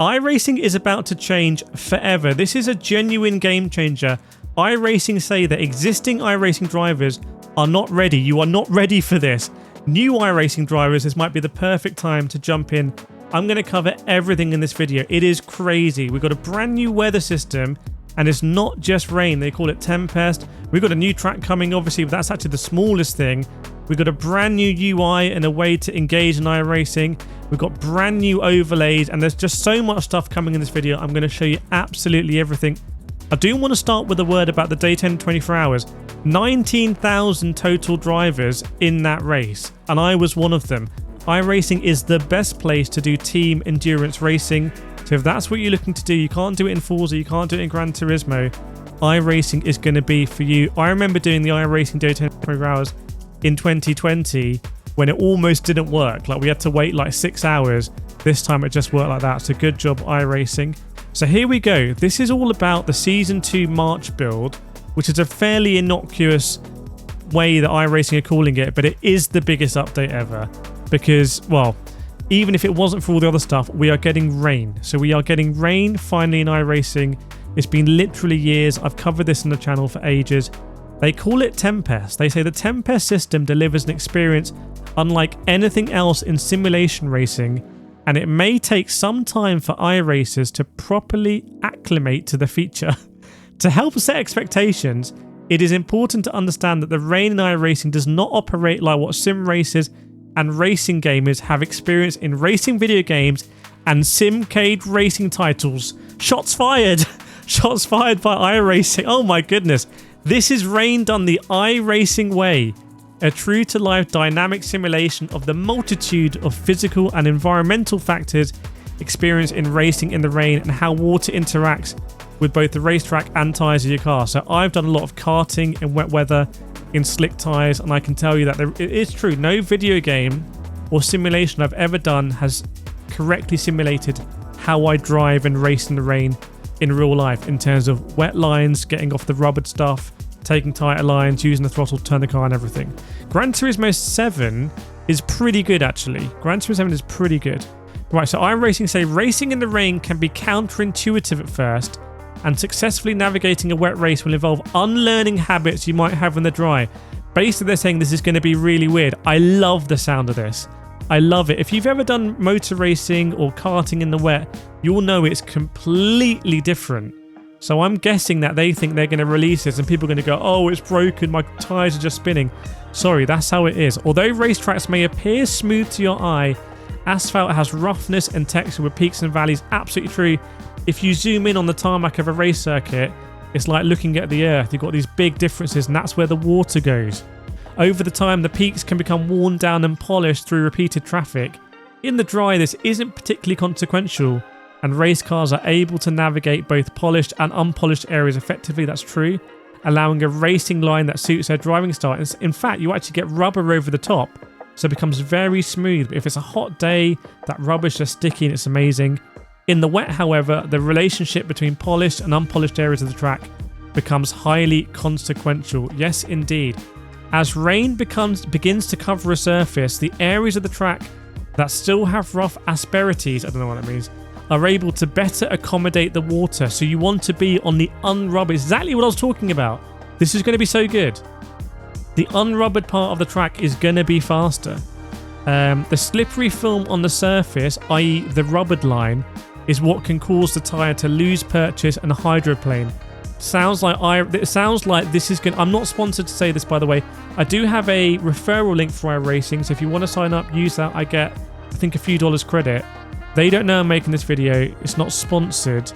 iRacing is about to change forever. This is a genuine game changer. iRacing say that existing iRacing drivers are not ready. You are not ready for this. New iRacing drivers, this might be the perfect time to jump in. I'm going to cover everything in this video. It is crazy. We've got a brand new weather system, and it's not just rain. They call it Tempest. We've got a new track coming, obviously, but that's actually the smallest thing. We've got a brand new UI and a way to engage in iRacing. We've got brand new overlays, and there's just so much stuff coming in this video. I'm going to show you absolutely everything. I do want to start with a word about the Daytona 24 Hours. 19,000 total drivers in that race, and I was one of them. iRacing is the best place to do team endurance racing. So if that's what you're looking to do, you can't do it in Forza, you can't do it in Gran Turismo, iRacing is going to be for you. I remember doing the iRacing Daytona 24 Hours in 2020 when it almost didn't work. Like, we had to wait like 6 hours. This time it just worked like that. So good job, iRacing. So here we go. This is all about the Season 2 March build, which is a fairly innocuous way that iRacing are calling it, but it is the biggest update ever because, well, even if it wasn't for all the other stuff, we are getting rain. So we are getting rain finally in iRacing. It's been literally years. I've covered this on the channel for ages. They call it Tempest. They say the Tempest system delivers an experience unlike anything else in simulation racing, and it may take some time for iRacers to properly acclimate to the feature. To help set expectations, it is important to understand that the rain in iRacing does not operate like what sim racers and racing gamers have experienced in racing video games and simcade racing titles. Shots fired! Shots fired by iRacing. Oh my goodness. This is rain done the iRacing way. A true-to-life dynamic simulation of the multitude of physical and environmental factors experienced in racing in the rain and how water interacts with both the racetrack and tyres of your car. So I've done a lot of karting in wet weather, in slick tyres, and I can tell you that it is true. No video game or simulation I've ever done has correctly simulated how I drive and race in the rain in real life in terms of wet lines, getting off the rubbered stuff, taking tighter lines, using the throttle to turn the car and everything. Gran Turismo 7 is pretty good, actually. Gran Turismo 7 is pretty good. Right, so iRacing say racing in the rain can be counterintuitive at first, and successfully navigating a wet race will involve unlearning habits you might have when they're dry. Basically, they're saying this is going to be really weird. I love the sound of this. I love it. If you've ever done motor racing or karting in the wet, you'll know it's completely different. So I'm guessing that they think they're going to release this and people are going to go, oh, it's broken, my tyres are just spinning. Sorry, that's how it is. Although racetracks may appear smooth to your eye, asphalt has roughness and texture with peaks and valleys. Absolutely true. If you zoom in on the tarmac of a race circuit, it's like looking at the earth. You've got these big differences, and that's where the water goes. Over the time, the peaks can become worn down and polished through repeated traffic. In the dry, this isn't particularly consequential, and race cars are able to navigate both polished and unpolished areas effectively. That's true, allowing a racing line that suits their driving style. In fact, you actually get rubber over the top, so it becomes very smooth. But if it's a hot day, that rubber's just sticky and it's amazing. In the wet, however, the relationship between polished and unpolished areas of the track becomes highly consequential. Yes, indeed. As rain begins to cover a surface, the areas of the track that still have rough asperities, I don't know what that means, are able to better accommodate the water. So you want to be on the unrubbered. Exactly what I was talking about. This is going to be so good. The unrubbered part of the track is going to be faster. The slippery film on the surface, i.e. the rubbered line, is what can cause the tyre to lose purchase and hydroplane. It sounds like this is going. I'm not sponsored to say this, by the way. I do have a referral link for iRacing, so if you want to sign up, use that. I get, I think, a few dollars credit. They don't know I'm making this video. It's not sponsored.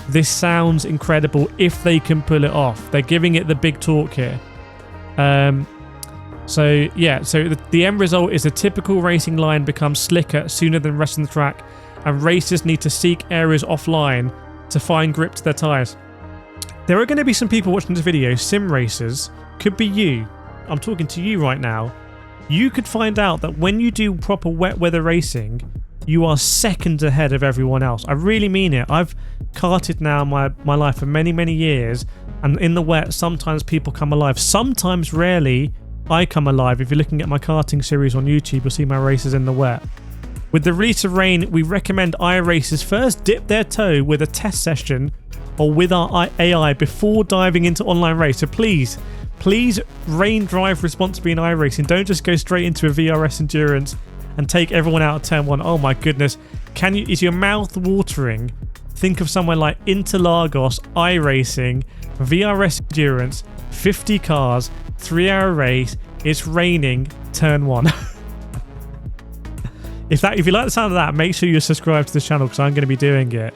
This sounds incredible if they can pull it off. They're giving it the big talk here. So the end result is a typical racing line becomes slicker sooner than the rest of the track, and racers need to seek areas offline to find grip to their tyres. There are going to be some people watching this video, sim racers, could be you. I'm talking to you right now. You could find out that when you do proper wet weather racing, you are seconds ahead of everyone else. I really mean it. I've karted now my life for many, many years, and in the wet, sometimes people come alive. Sometimes, rarely, I come alive. If you're looking at my karting series on YouTube, you'll see my races in the wet. With the release of Rain, we recommend iRacers first dip their toe with a test session or with our AI before diving into online race. So please Rain drive responsibly in iRacing. Don't just go straight into a VRS endurance and take everyone out of turn 1. Oh my goodness. Is your mouth watering? Think of somewhere like Interlagos, iRacing, VRS endurance, 50 cars, 3-hour race, it's raining, turn 1. If you like the sound of that, make sure you're subscribed to this channel because I'm going to be doing it.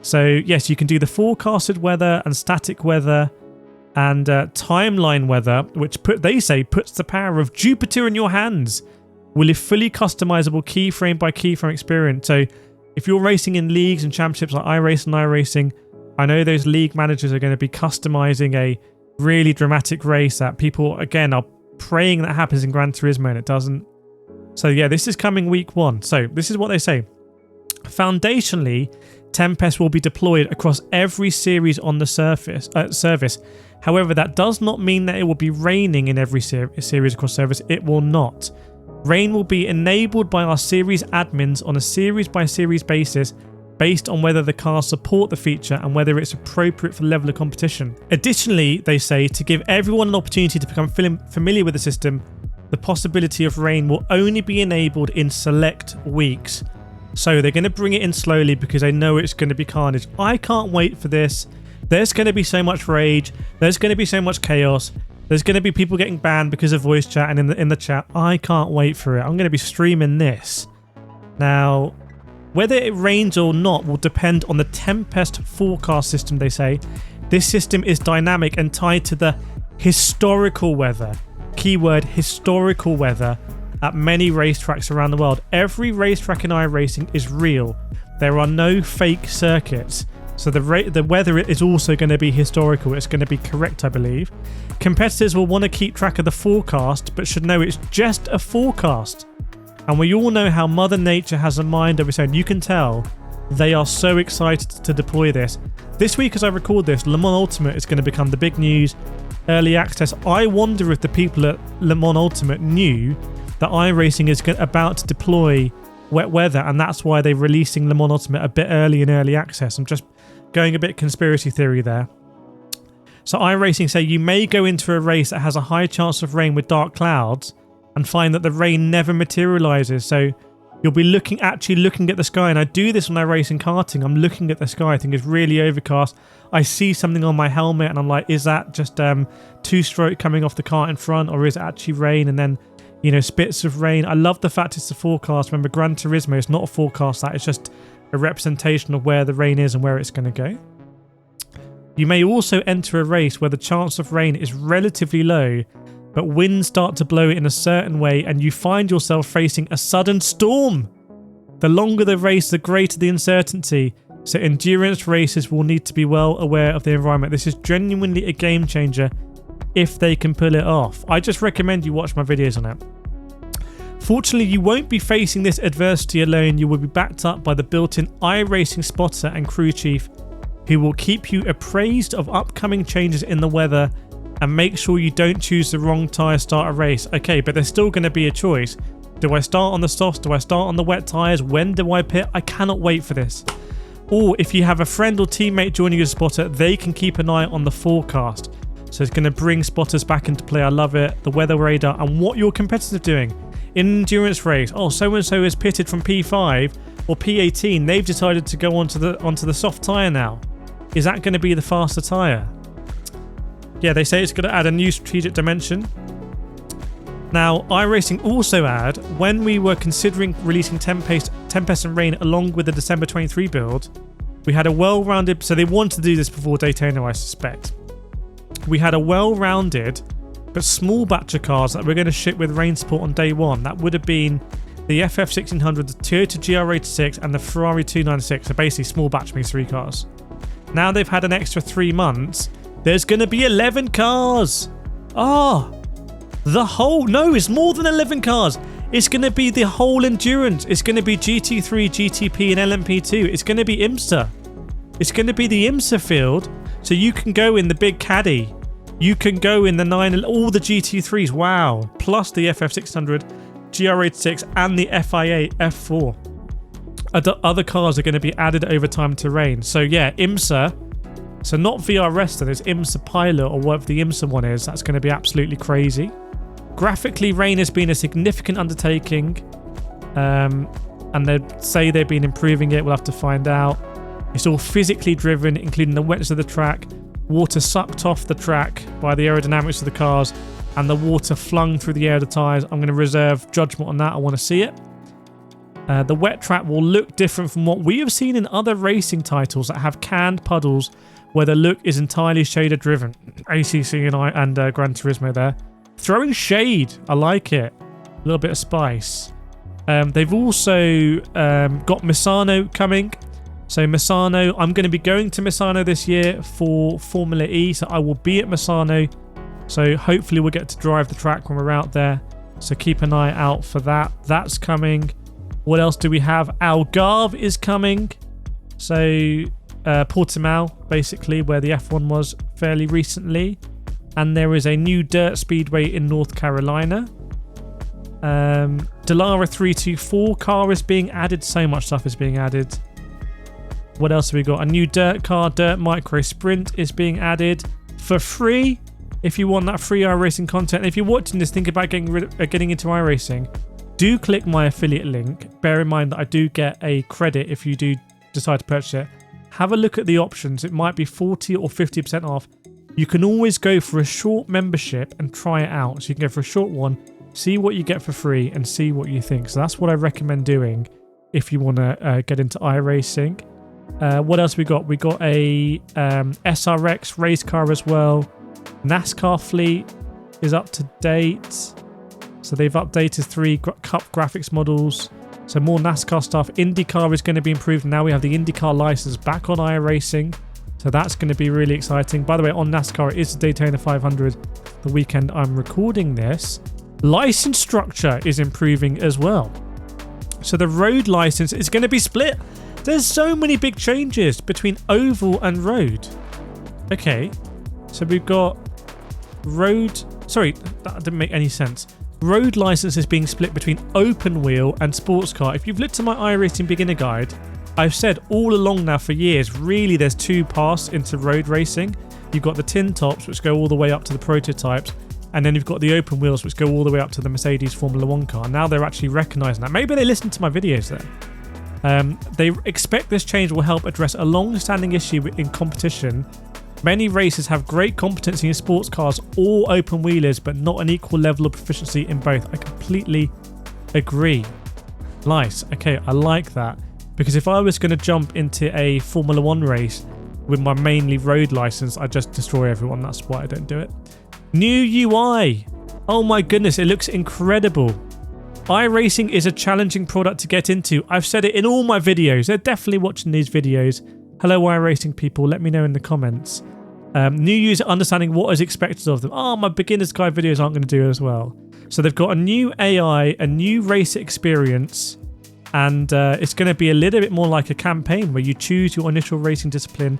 So yes, you can do the forecasted weather and static weather and timeline weather, which they say puts the power of Jupiter in your hands with a fully customizable keyframe by keyframe experience. So if you're racing in leagues and championships like iRacing, I know those league managers are going to be customizing a really dramatic race that people, again, are praying that happens in Gran Turismo and it doesn't. So yeah, this is coming week 1. So this is what they say. Foundationally, Tempest will be deployed across every series on the service. However, that does not mean that it will be raining in every series across service. It will not. Rain will be enabled by our series admins on a series by series basis based on whether the cars support the feature and whether it's appropriate for the level of competition. Additionally, they say to give everyone an opportunity to become familiar with the system, the possibility of rain will only be enabled in select weeks. So they're going to bring it in slowly because they know it's going to be carnage. I can't wait for this. There's going to be so much rage. There's going to be so much chaos. There's going to be people getting banned because of voice chat and in the chat. I can't wait for it. I'm going to be streaming this. Now, whether it rains or not will depend on the Tempest forecast system, they say. This system is dynamic and tied to the historical weather. Keyword, historical weather at many racetracks around the world. Every racetrack in iRacing is real. There are no fake circuits. So the weather is also going to be historical. It's going to be correct, I believe. Competitors will want to keep track of the forecast, but should know it's just a forecast. And we all know how Mother Nature has a mind of its own. You can tell they are so excited to deploy this. This week, as I record this, Le Mans Ultimate is going to become the big news. Early access. I wonder if the people at Le Mans Ultimate knew that iRacing is about to deploy wet weather, and that's why they're releasing Le Mans Ultimate a bit early in early access. I'm just going a bit conspiracy theory there. So iRacing say you may go into a race that has a high chance of rain with dark clouds and find that the rain never materializes. So you'll be actually looking at the sky, and I do this when I race in karting. I'm looking at the sky. I think it's really overcast. I see something on my helmet and I'm like, is that just two-stroke coming off the kart in front, or is it actually rain? And then, you know, spits of rain. I love the fact it's a forecast. Remember, Gran Turismo is not a forecast. That is just a representation of where the rain is and where it's going to go. You may also enter a race where the chance of rain is relatively low, but winds start to blow in a certain way and you find yourself facing a sudden storm. The longer the race, the greater the uncertainty. So endurance racers will need to be well aware of the environment. This is genuinely a game changer if they can pull it off. I just recommend you watch my videos on it. Fortunately, you won't be facing this adversity alone. You will be backed up by the built-in iRacing spotter and crew chief, who will keep you appraised of upcoming changes in the weather and make sure you don't choose the wrong tyre start a race. Okay, but there's still going to be a choice. Do I start on the softs? Do I start on the wet tyres? When do I pit? I cannot wait for this. Or if you have a friend or teammate joining you as a spotter, they can keep an eye on the forecast. So it's going to bring spotters back into play. I love it. The weather radar and what your competitors are doing. In an endurance race, oh, so-and-so is pitted from P5 or P18. They've decided to go onto the soft tyre now. Is that going to be the faster tyre? Yeah, they say it's going to add a new strategic dimension. Now, iRacing also add, when we were considering releasing Tempest and Rain along with the December 23 build, we had a well-rounded... So they wanted to do this before Daytona, I suspect. We had a well-rounded but small batch of cars that we're going to ship with rain support on day one. That would have been the FF1600, the Toyota GR86 and the Ferrari 296. So basically small batch means 3 cars. Now they've had an extra 3 months. There's going to be 11 cars. No, it's more than 11 cars. It's going to be the whole endurance. It's going to be GT3, GTP and LMP2. It's going to be IMSA. It's going to be the IMSA field. So you can go in the big caddy. You can go in the 9, all the GT3s. Wow. Plus the FF600, GR86 and the FIA F4. other cars are going to be added over time to rain. So yeah, IMSA. So not VR Resta, there's IMSA Pilot or whatever the IMSA one is. That's going to be absolutely crazy. Graphically, rain has been a significant undertaking. And they say they've been improving it. We'll have to find out. It's all physically driven, including the wetness of the track, water sucked off the track by the aerodynamics of the cars, and the water flung through the air of the tyres. I'm going to reserve judgment on that. I want to see it. The wet track will look different from what we have seen in other racing titles that have canned puddles where the look is entirely shader driven. ACC and Gran Turismo there. Throwing shade. I like it. A little bit of spice. They've also got Misano coming. So Misano, I'm going to be going to Misano this year for Formula E. So I will be at Misano. So hopefully we'll get to drive the track when we're out there. So keep an eye out for that. That's coming. What else do we have? Algarve is coming. So Portimao, basically, where the F1 was fairly recently. And there is a new dirt speedway in North Carolina. Dallara 324 car is being added. So much stuff is being added. What else have we got? A new dirt car, Dirt Micro Sprint, is being added for free. If you want that free iRacing content, if you're watching this, think about getting into iRacing, do click my affiliate link. Bear in mind that I do get a credit if you do decide to purchase it. Have a look at the options. It might be 40 or 50% off. You can always go for a short membership and try it out. So you can go for a short one, see what you get for free, and see what you think. So that's what I recommend doing if you want to get into iRacing. What else we got? We got a SRX race car as well. NASCAR fleet is up to date. So they've updated 3 Cup graphics models. So more NASCAR stuff. IndyCar is going to be improved. Now we have the IndyCar license back on iRacing. So that's going to be really exciting. By the way, on NASCAR, it is the Daytona 500 the weekend I'm recording this. License structure is improving as well. So the road license is going to be split. There's so many big changes between oval and road. Okay, so we've got road... Sorry, that didn't make any sense. Road license is being split between open wheel and sports car. If you've looked at my iRacing beginner guide, I've said all along now for years, really there's 2 paths into road racing. You've got the tin tops, which go all the way up to the prototypes, and then you've got the open wheels, which go all the way up to the Mercedes Formula 1 car. Now they're actually recognising that. Maybe they listened to my videos there. They expect this change will help address a long-standing issue in competition. Many racers have great competency in sports cars or open wheelers, but not an equal level of proficiency in both. I completely agree. Nice. Okay, I like that. Because if I was going to jump into a Formula 1 race with my mainly road license, I'd just destroy everyone. That's why I don't do it. New UI. Oh my goodness, it looks incredible. iRacing is a challenging product to get into. I've said it in all my videos. They're definitely watching these videos. Hello iRacing people, let me know in the comments. New user understanding what is expected of them. Oh, my beginner's guide videos aren't going to do as well. So they've got a new AI, a new race experience, and it's going to be a little bit more like a campaign where you choose your initial racing discipline,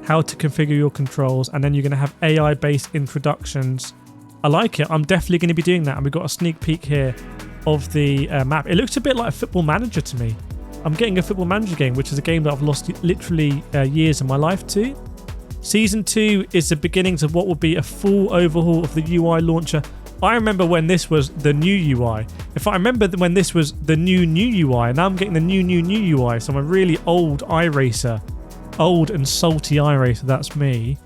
how to configure your controls, and then you're going to have AI-based introductions. I like it. I'm definitely going to be doing that, and we've got a sneak peek here of the map. It looks a bit like a Football Manager to me. I'm getting a Football Manager game, which is a game that I've lost literally years of my life to. Season 2 is the beginnings of what will be a full overhaul of the UI launcher. I remember when this was the new UI. If I remember when this was the new UI, now I'm getting the new UI. So I'm a really old iRacer. Old and salty iRacer, that's me.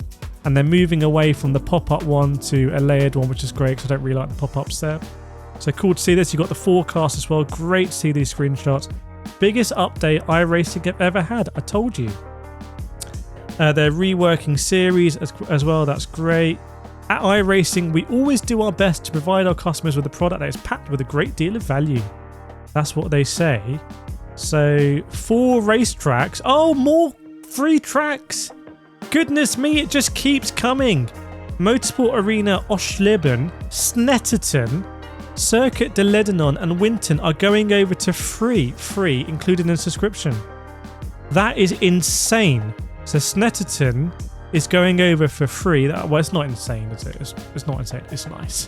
And they're moving away from the pop-up one to a layered one, which is great because I don't really like the pop-ups there. So cool to see this. You've got the forecast as well. Great to see these screenshots. Biggest update iRacing have ever had. I told you. They're reworking series as well. That's great. At iRacing, we always do our best to provide our customers with a product that is packed with a great deal of value. That's what they say. So 4 racetracks. Oh, more free tracks. Goodness me, it just keeps coming. Motorsport Arena Osleben, Snetterton, Circuit de Lebanon and Winton are going over to free, included in a subscription. That is insane. So Snetterton is going over for free. Well, it's not insane, is it? It's not insane. It's nice.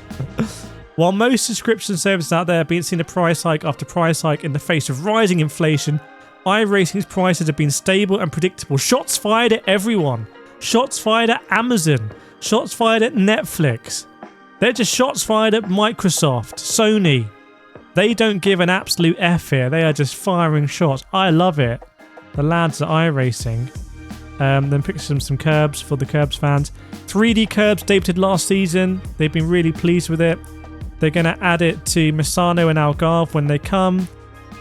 While most subscription services out there have been seeing a price hike after price hike in the face of rising inflation, iRacing's prices have been stable and predictable. Shots fired at everyone. Shots fired at Amazon. Shots fired at Netflix. They're just shots fired at Microsoft, Sony. They don't give an absolute F here. They are just firing shots. I love it. The lads at iRacing. Then pictures of some curbs for the curbs fans. 3D curbs debuted last season. They've been really pleased with it. They're going to add it to Misano and Algarve when they come.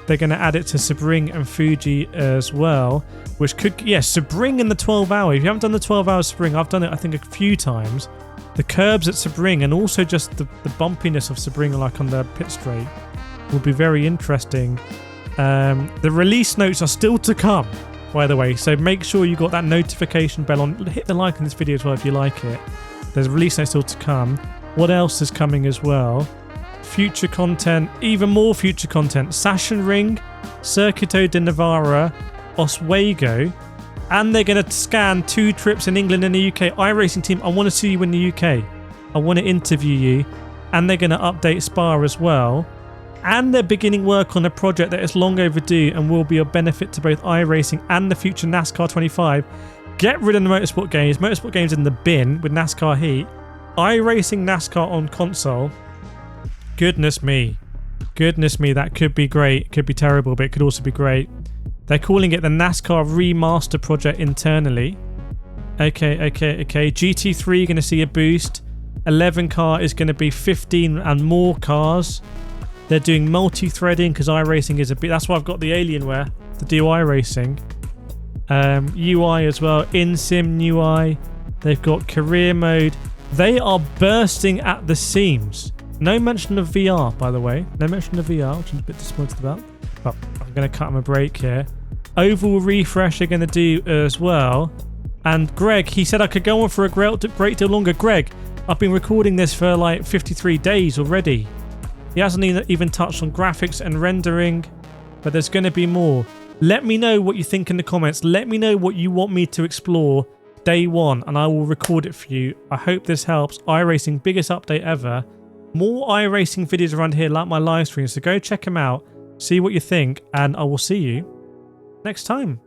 They're going to add it to Sebring and Fuji as well. Which could... Yeah, Sebring in the 12 hour. If you haven't done the 12 hour Sebring, I've done it I think a few times. The curbs at Sebring and also just the bumpiness of Sebring like on the pit straight will be very interesting. The release notes are still to come, by the way. So make sure you got that notification bell on. Hit the like on this video as well if you like it. There's release notes still to come. What else is coming as well? Future content, even more future content. Sachsenring, Circuito de Navarra, Oswego, and they're going to scan 2 trips in England and the UK. iRacing team, I want to see you in the UK. I want to interview you. And they're going to update Spa as well. And they're beginning work on a project that is long overdue and will be of benefit to both iRacing and the future NASCAR 25. Get rid of the motorsport games. Motorsport games in the bin with NASCAR Heat. iRacing NASCAR on console. Goodness me. Goodness me, that could be great. It could be terrible, but it could also be great. They're calling it the NASCAR Remaster Project internally. Okay. GT3 going to see a boost. 11 car is going to be 15 and more cars. They're doing multi-threading because iRacing is a bit... That's why I've got the Alienware to do iRacing. UI as well. In-sim UI. They've got career mode. They are bursting at the seams. No mention of VR, by the way. No mention of VR, which I'm a bit disappointed about. But I'm going to cut them a break here. Oval refresh they're going to do as well. And Greg, he said I could go on for a great deal longer. Greg, I've been recording this for like 53 days already. He hasn't even touched on graphics and rendering, but there's going to be more. Let me know what you think in the comments. Let me know what you want me to explore day one, and I will record it for you. I hope this helps. iRacing, biggest update ever. More iRacing videos around here like my live streams, so go check them out, see what you think, and I will see you next time.